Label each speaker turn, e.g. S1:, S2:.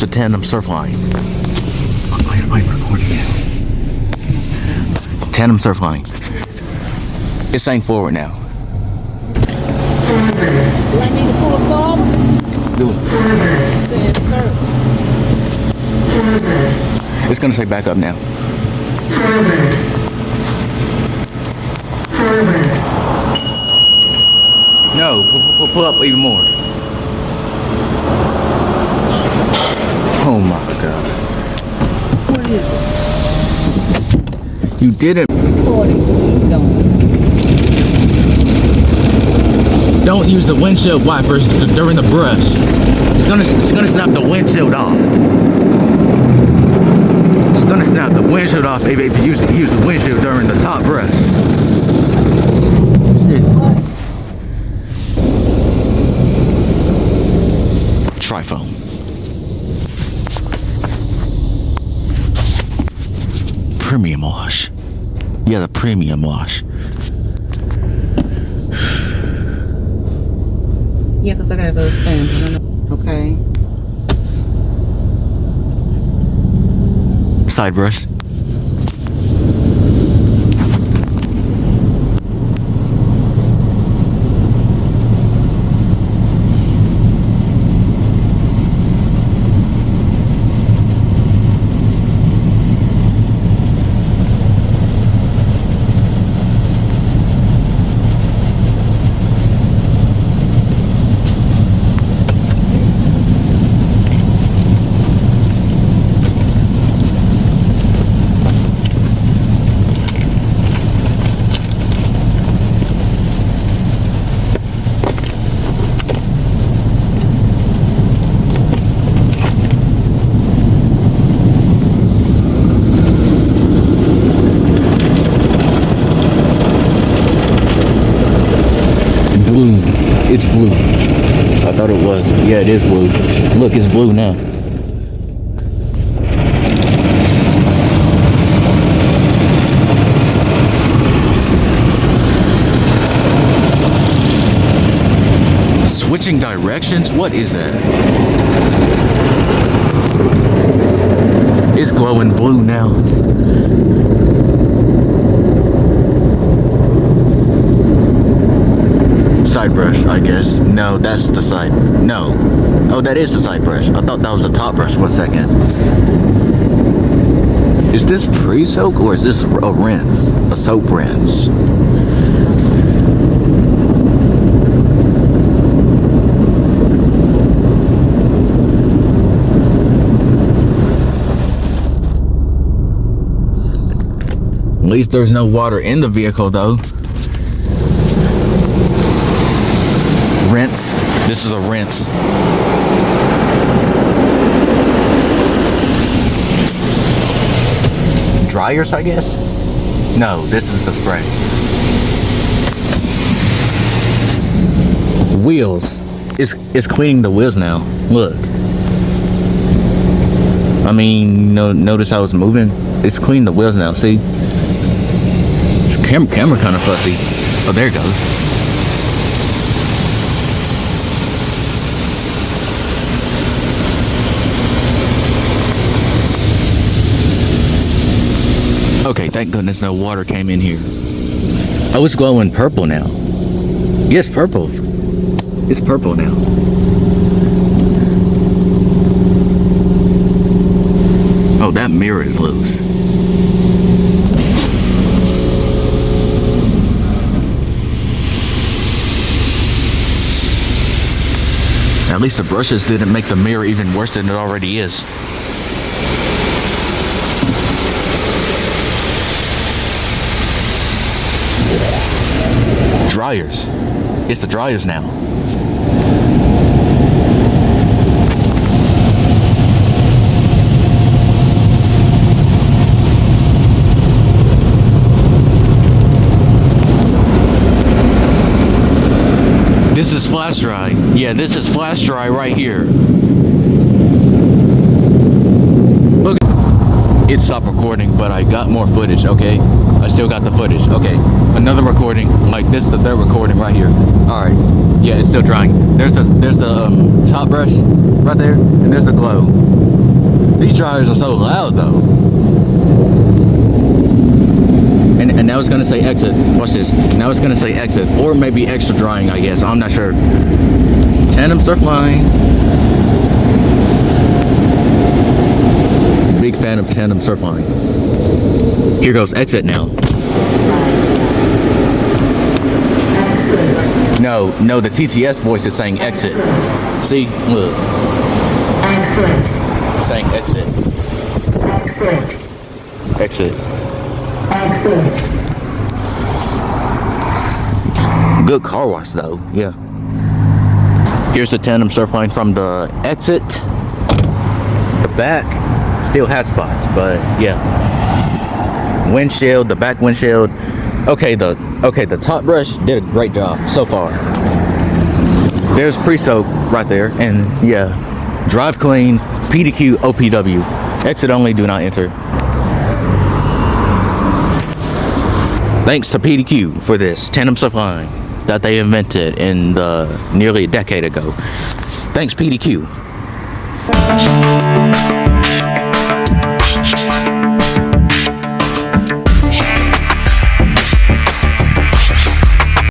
S1: the Tandem Surfline. I'm recording it. Tandem Surfline. It's saying forward now.
S2: Do I need to pull a forward?
S1: Do it.
S2: It says surf.
S1: It's gonna say back up now. No, pull up even more. Oh my God.
S2: What is it?
S1: You didn't.
S2: Recording. Keep going.
S1: Don't use the windshield wipers during the brush. It's gonna snap the windshield off. It's gonna snap the windshield off if you use the windshield during the top brush.
S2: What?
S1: Triphone. Premium wash. Yeah, the premium wash.
S2: Yeah, because I gotta go to Sam. Okay.
S1: Side brush. Blue. It's blue. I thought it was. Yeah, it is blue. Look, it's blue now. Switching directions? What is that? It's glowing blue now. Side brush, I guess. No, that's the side. No. Oh, that is the side brush. I thought that was the top brush for a second. Is this pre-soak or is this a rinse? A soap rinse? At least there's no water in the vehicle though. Rinse. This is a rinse. Dryers, I guess? No, this is the spray. Wheels. It's cleaning the wheels now. Look. I mean, notice how it's moving? It's cleaning the wheels now, see? This camera kind of fussy. Oh, there it goes. Okay, thank goodness no water came in here. Oh, it's glowing purple now. Yes, purple. It's purple now. Oh, that mirror is loose. At least the brushes didn't make the mirror even worse than it already is. Dryers. It's the dryers now. This is flash dry. Yeah, this is flash dry right here. Look. It stopped recording, but I got more footage, okay? I still got the footage. Okay, another recording. Like this is the third recording right here. All right. Yeah, it's still drying. There's the top brush right there, and there's the glow. These dryers are so loud though. And now it's gonna say exit. Watch this. Now it's gonna say exit, or maybe extra drying, I guess. I'm not sure. Tandem Surfline. Big fan of Tandem Surfline. Here goes exit now. No, the TTS voice is saying exit. See, look.
S2: Excellent.
S1: It's saying exit.
S2: Excellent.
S1: Exit.
S2: Excellent.
S1: Good car wash though, yeah. Here's the Tandem Surfline from the exit. The back still has spots, but yeah. Windshield, the back windshield. Okay, the top brush did a great job so far. There's pre-soak right there, and yeah, drive clean, PDQ, OPW. Exit only, do not enter. Thanks to PDQ for this Tandem Surfline that they invented in nearly a decade ago. Thanks, PDQ.